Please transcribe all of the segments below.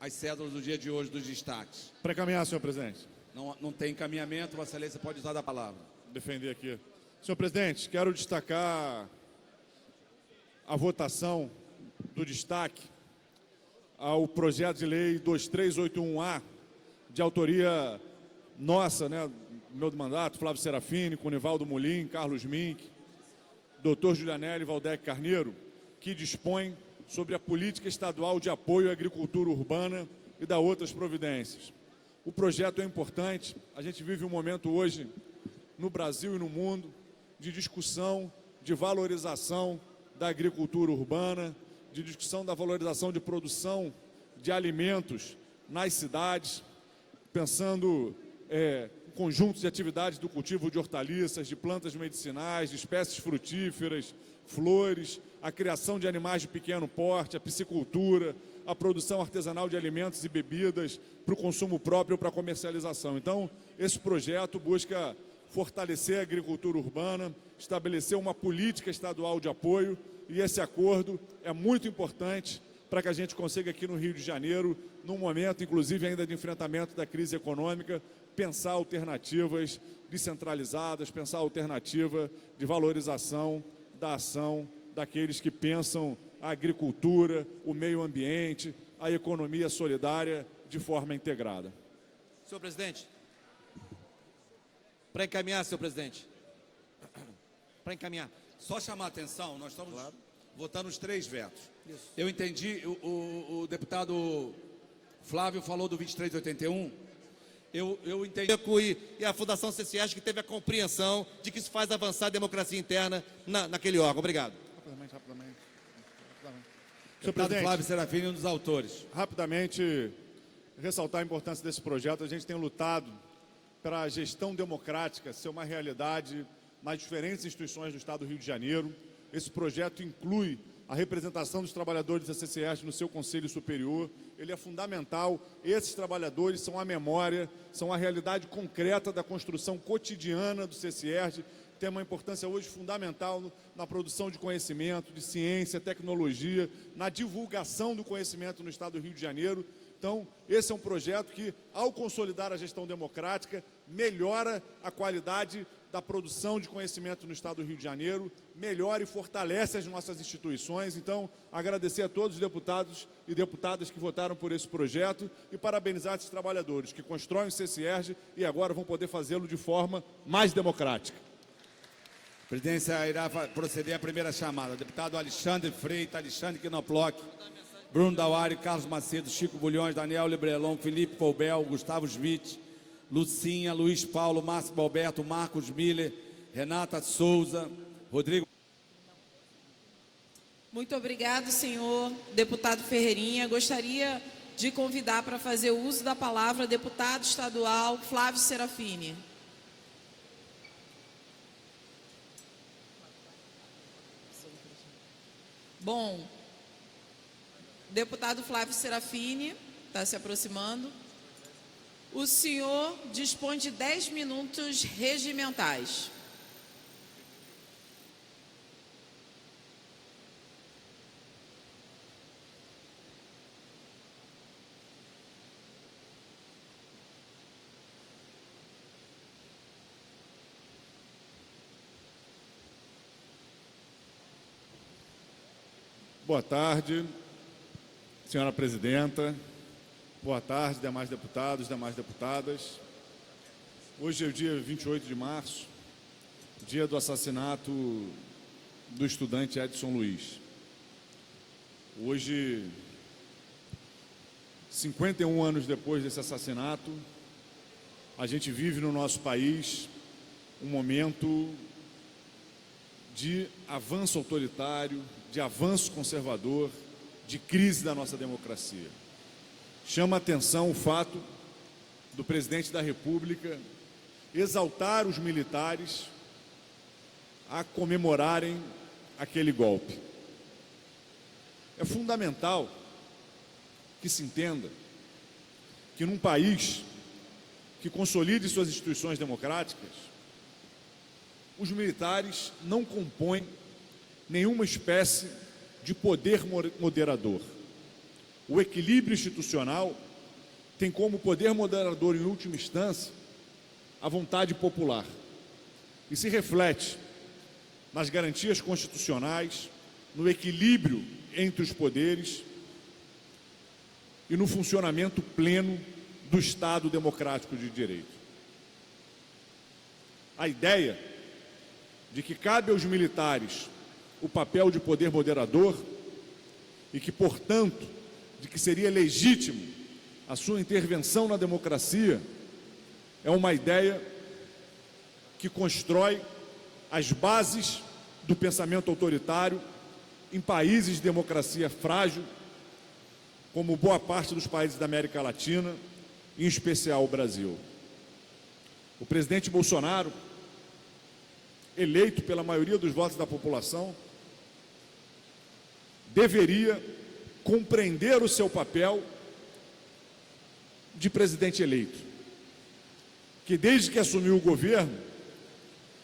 as cédulas do dia de hoje dos destaques. Para encaminhar, senhor presidente. Não tem encaminhamento, Vossa Excelência pode usar da palavra. Defender aqui. Senhor presidente, quero destacar a votação do destaque ao projeto de lei 2381A, de autoria nossa, né, meu mandato, Flávio Serafini, Cunivaldo Molim, Carlos Mink, doutor Julianelli Valdec Carneiro, que dispõe sobre a política estadual de apoio à agricultura urbana e da outras providências. O projeto é importante, a gente vive um momento hoje, no Brasil e no mundo, de discussão, de valorização da agricultura urbana, de discussão da valorização de produção de alimentos nas cidades, pensando conjuntos de atividades do cultivo de hortaliças, de plantas medicinais, de espécies frutíferas, flores, a criação de animais de pequeno porte, a piscicultura, a produção artesanal de alimentos e bebidas para o consumo próprio ou para a comercialização. Então, esse projeto busca fortalecer a agricultura urbana, estabelecer uma política estadual de apoio, e esse acordo é muito importante para que a gente consiga aqui no Rio de Janeiro, num momento, inclusive, ainda de enfrentamento da crise econômica, pensar alternativas descentralizadas, pensar alternativa de valorização da ação daqueles que pensam a agricultura, o meio ambiente, a economia solidária de forma integrada. Senhor presidente, para encaminhar, senhor presidente, para encaminhar. Só chamar a atenção, nós estamos votando os 3 vetos. Isso. Eu entendi, o deputado Flávio falou do 2381, eu entendi. E a Fundação CCS que teve a compreensão de que isso faz avançar a democracia interna naquele órgão. Obrigado. Rapidamente. Deputado Senhor presidente, Flávio Serafini, um dos autores. rapidamente, ressaltar a importância desse projeto. A gente tem lutado para a gestão democrática ser uma realidade nas diferentes instituições do Estado do Rio de Janeiro. Esse projeto inclui a representação dos trabalhadores da CCERJ no seu Conselho Superior. Ele é fundamental. Esses trabalhadores são a memória, são a realidade concreta da construção cotidiana do CCERJ, tem uma importância hoje fundamental na produção de conhecimento, de ciência, tecnologia, na divulgação do conhecimento no Estado do Rio de Janeiro. Então, esse é um projeto que, ao consolidar a gestão democrática, melhora a qualidade da produção de conhecimento no Estado do Rio de Janeiro, melhora e fortalece as nossas instituições. Então, agradecer a todos os deputados e deputadas que votaram por esse projeto e parabenizar esses trabalhadores que constroem o CCERJ e agora vão poder fazê-lo de forma mais democrática. A presidência irá proceder à primeira chamada. Deputado Alexandre Freitas, Alexandre Quinoploc, Bruno Dauari, Carlos Macedo, Chico Bulhões, Daniel Librelon, Felipe Poubel, Gustavo Schmidt, Lucinha, Luiz Paulo, Márcio Alberto, Marcos Miller, Renata Souza, Rodrigo. Muito obrigado, senhor deputado Ferreirinha. Gostaria de convidar para fazer o uso da palavra o deputado estadual Flávio Serafini. Bom, deputado Flávio Serafini está se aproximando. O senhor dispõe de 10 minutos regimentais. Boa tarde, senhora presidenta. Boa tarde, demais deputados, demais deputadas. Hoje é o dia 28 de março, dia do assassinato do estudante Edson Luiz. Hoje, 51 anos depois desse assassinato, a gente vive no nosso país um momento de avanço autoritário, de avanço conservador, de crise da nossa democracia. Chama a atenção o fato do presidente da República exaltar os militares a comemorarem aquele golpe. É fundamental que se entenda que num país que consolide suas instituições democráticas, os militares não compõem nenhuma espécie de poder moderador. o equilíbrio institucional tem como poder moderador, em última instância, a vontade popular e se reflete nas garantias constitucionais, no equilíbrio entre os poderes e no funcionamento pleno do Estado democrático de direito. A ideia de que cabe aos militares o papel de poder moderador e que, portanto, de que seria legítimo a sua intervenção na democracia é uma ideia que constrói as bases do pensamento autoritário em países de democracia frágil, como boa parte dos países da América Latina, em especial o Brasil. O presidente Bolsonaro, eleito pela maioria dos votos da população, deveria compreender o seu papel de presidente eleito, que desde que assumiu o governo,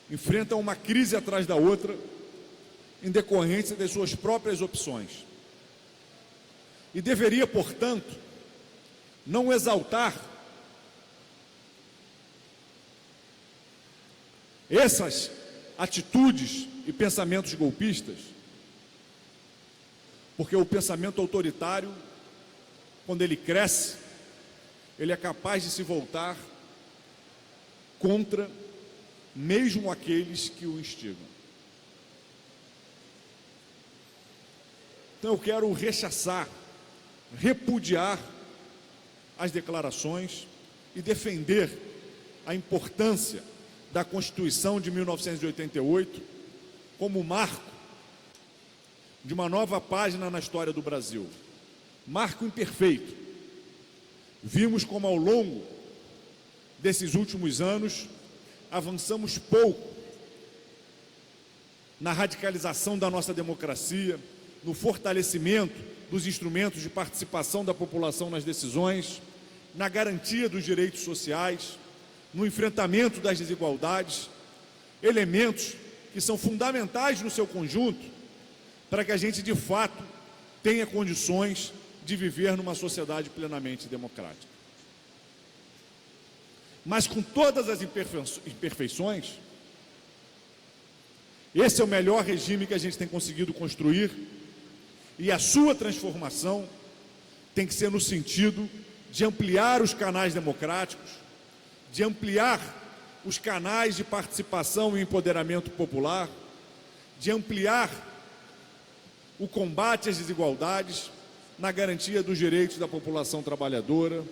enfrenta uma crise atrás da outra, em decorrência das suas próprias opções. E deveria, portanto, não exaltar essas atitudes e pensamentos golpistas, porque o pensamento autoritário, quando ele cresce, ele é capaz de se voltar contra mesmo aqueles que o instigam. Então eu quero rechaçar, repudiar as declarações e defender a importância da Constituição de 1988 como marco de uma nova página na história do Brasil. Marco imperfeito. Vimos como ao longo desses últimos anos avançamos pouco na radicalização da nossa democracia, no fortalecimento dos instrumentos de participação da população nas decisões, na garantia dos direitos sociais, no enfrentamento das desigualdades, elementos que são fundamentais no seu conjunto para que a gente, de fato, tenha condições de viver numa sociedade plenamente democrática. Mas com todas as imperfeições, esse é o melhor regime que a gente tem conseguido construir, e a sua transformação tem que ser no sentido de ampliar os canais democráticos, de ampliar os canais de participação e empoderamento popular, de ampliar o combate às desigualdades, na garantia dos direitos da população trabalhadora,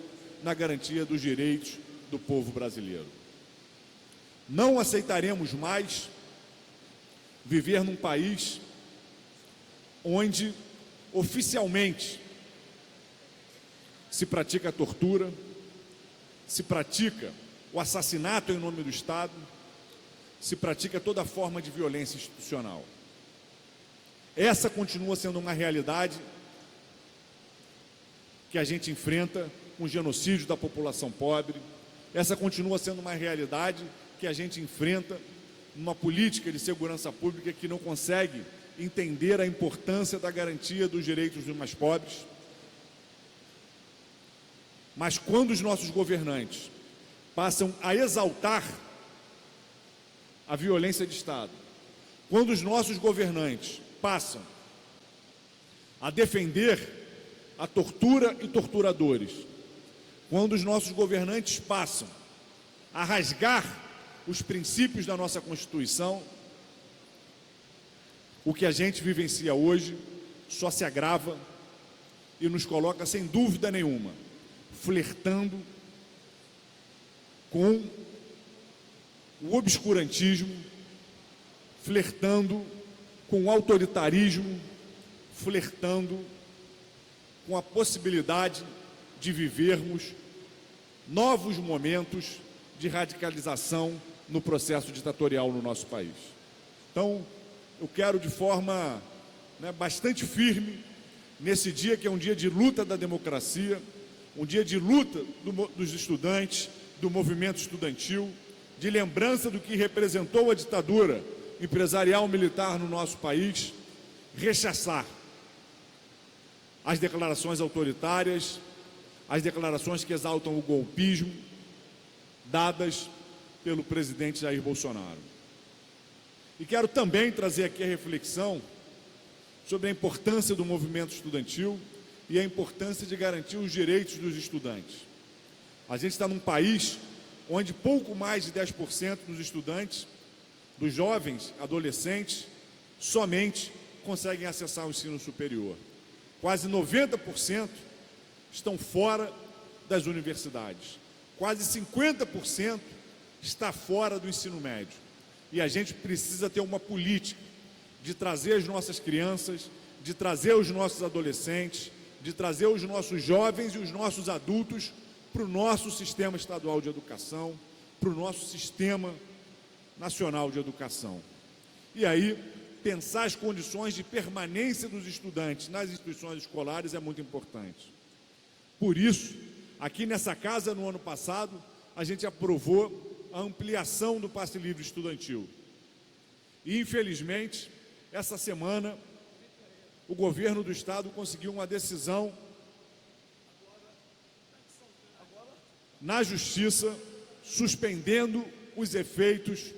na garantia dos direitos do povo brasileiro. Não aceitaremos mais viver num país onde oficialmente se pratica a tortura, se pratica o assassinato em nome do Estado, se pratica toda forma de violência institucional. Essa continua sendo uma realidade que a gente enfrenta com o genocídio da população pobre. Essa continua sendo uma realidade que a gente enfrenta numa política de segurança pública que não consegue entender a importância da garantia dos direitos dos mais pobres. Mas quando os nossos governantes passam a exaltar a violência de Estado, quando os nossos governantes passam a defender a tortura e torturadores, quando os nossos governantes passam a rasgar os princípios da nossa Constituição, o que a gente vivencia hoje só se agrava e nos coloca, sem dúvida nenhuma, flertando com o obscurantismo, flertando com o autoritarismo, flertando com a possibilidade de vivermos novos momentos de radicalização no processo ditatorial no nosso país. Então, eu quero de forma bastante firme, nesse dia que é um dia de luta da democracia, um dia de luta dos estudantes, do movimento estudantil, de lembrança do que representou a ditadura empresarial militar no nosso país, rechaçar as declarações autoritárias, as declarações que exaltam o golpismo, dadas pelo presidente Jair Bolsonaro. E quero também trazer aqui a reflexão sobre a importância do movimento estudantil e a importância de garantir os direitos dos estudantes. A gente está num país onde pouco mais de 10% dos estudantes, dos jovens, adolescentes, somente conseguem acessar o ensino superior. Quase 90% estão fora das universidades. Quase 50% está fora do ensino médio. E a gente precisa ter uma política de trazer as nossas crianças, de trazer os nossos adolescentes, de trazer os nossos jovens e os nossos adultos para o nosso sistema estadual de educação, para o nosso sistema nacional de educação. E aí, pensar as condições de permanência dos estudantes nas instituições escolares é muito importante. Por isso, aqui nessa casa, no ano passado, a gente aprovou a ampliação do passe livre estudantil. E, infelizmente, essa semana, o governo do estado conseguiu uma decisão na justiça, suspendendo os efeitos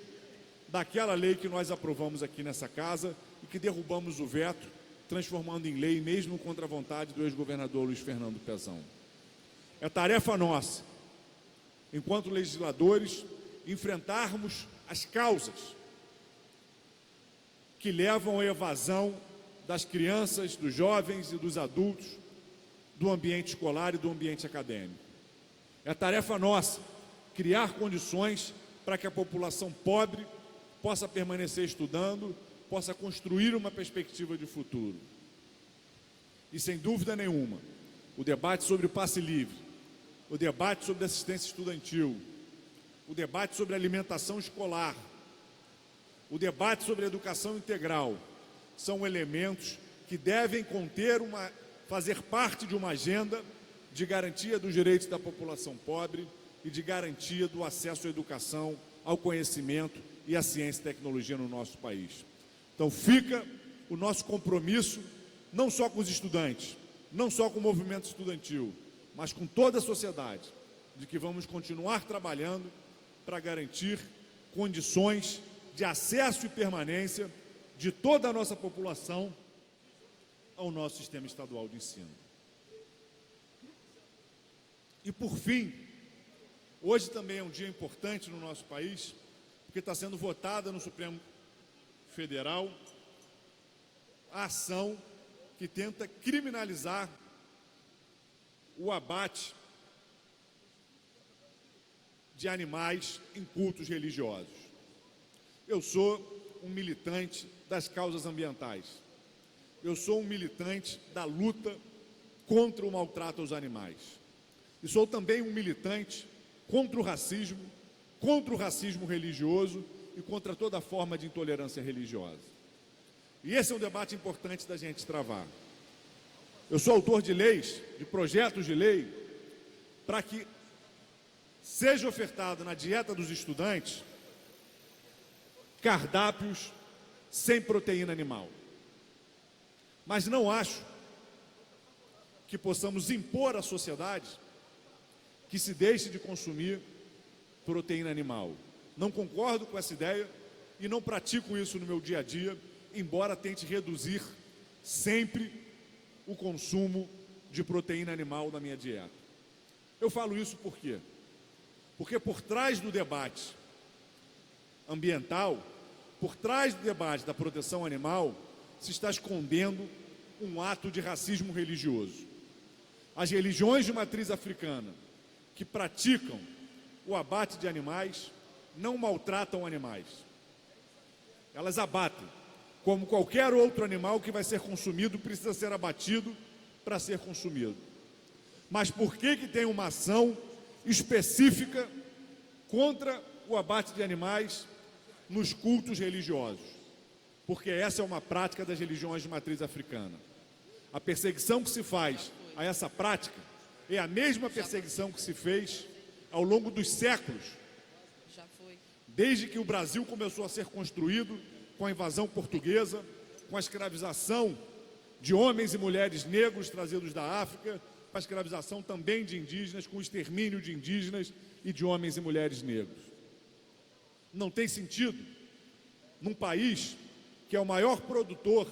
daquela lei que nós aprovamos aqui nessa casa e que derrubamos o veto, transformando em lei, mesmo contra a vontade do ex-governador Luiz Fernando Pezão. É tarefa nossa, enquanto legisladores, enfrentarmos as causas que levam à evasão das crianças, dos jovens e dos adultos do ambiente escolar e do ambiente acadêmico. É tarefa nossa criar condições para que a população pobre possa permanecer estudando, possa construir uma perspectiva de futuro. E, sem dúvida nenhuma, o debate sobre o passe livre, o debate sobre assistência estudantil, o debate sobre alimentação escolar, o debate sobre educação integral, são elementos que devem fazer parte de uma agenda de garantia dos direitos da população pobre e de garantia do acesso à educação, ao conhecimento e à ciência e tecnologia no nosso país. Então fica o nosso compromisso, não só com os estudantes, não só com o movimento estudantil, mas com toda a sociedade, de que vamos continuar trabalhando para garantir condições de acesso e permanência de toda a nossa população ao nosso sistema estadual de ensino. E, por fim, hoje também é um dia importante no nosso país, porque está sendo votada no Supremo Federal a ação que tenta criminalizar o abate de animais em cultos religiosos. Eu sou um militante das causas ambientais. Eu sou um militante da luta contra o maltrato aos animais. E sou também um militante contra o racismo religioso e contra toda forma de intolerância religiosa. E esse é um debate importante da gente travar. Eu sou autor de leis, de projetos de lei, para que seja ofertado na dieta dos estudantes cardápios sem proteína animal. Mas não acho que possamos impor à sociedade que se deixe de consumir proteína animal. Não concordo com essa ideia e não pratico isso no meu dia a dia, embora tente reduzir sempre o consumo de proteína animal na minha dieta. Eu falo isso por quê? Porque por trás do debate ambiental, por trás do debate da proteção animal, se está escondendo um ato de racismo religioso. As religiões de matriz africana que praticam o abate de animais não maltratam animais. Elas abatem, como qualquer outro animal que vai ser consumido, precisa ser abatido para ser consumido. Mas por que tem uma ação específica contra o abate de animais nos cultos religiosos? Porque essa é uma prática das religiões de matriz africana. A perseguição que se faz a essa prática é a mesma perseguição que se fez ao longo dos séculos, desde que o Brasil começou a ser construído com a invasão portuguesa, com a escravização de homens e mulheres negros trazidos da África, para a escravização também de indígenas, com o extermínio de indígenas e de homens e mulheres negros. Não tem sentido, num país que é o maior produtor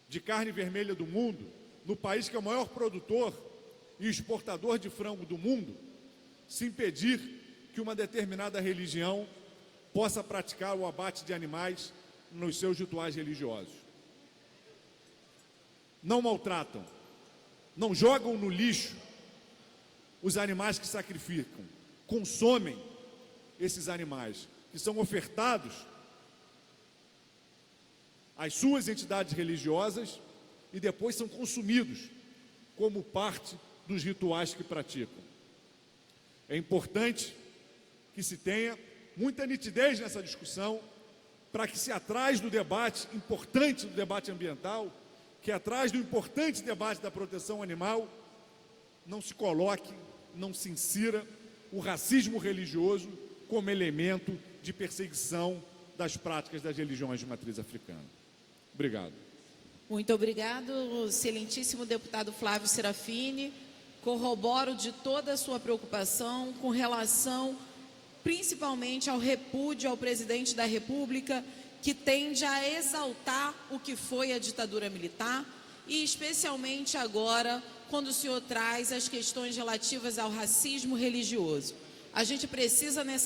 de carne vermelha do mundo, no país que é o maior produtor e exportador de frango do mundo, se impedir que uma determinada religião possa praticar o abate de animais nos seus rituais religiosos. Não maltratam, não jogam no lixo os animais que sacrificam, consomem esses animais que são ofertados às suas entidades religiosas e depois são consumidos como parte dos rituais que praticam. É importante que se tenha muita nitidez nessa discussão para que, se atrás do debate importante do debate ambiental, que atrás do importante debate da proteção animal, não se coloque, não se insira o racismo religioso como elemento de perseguição das práticas das religiões de matriz africana. Obrigado. Muito obrigado, excelentíssimo deputado Flávio Serafini. Corroboro de toda a sua preocupação com relação, principalmente, ao repúdio ao presidente da República, que tende a exaltar o que foi a ditadura militar, e especialmente agora, quando o senhor traz as questões relativas ao racismo religioso. A gente precisa, nessa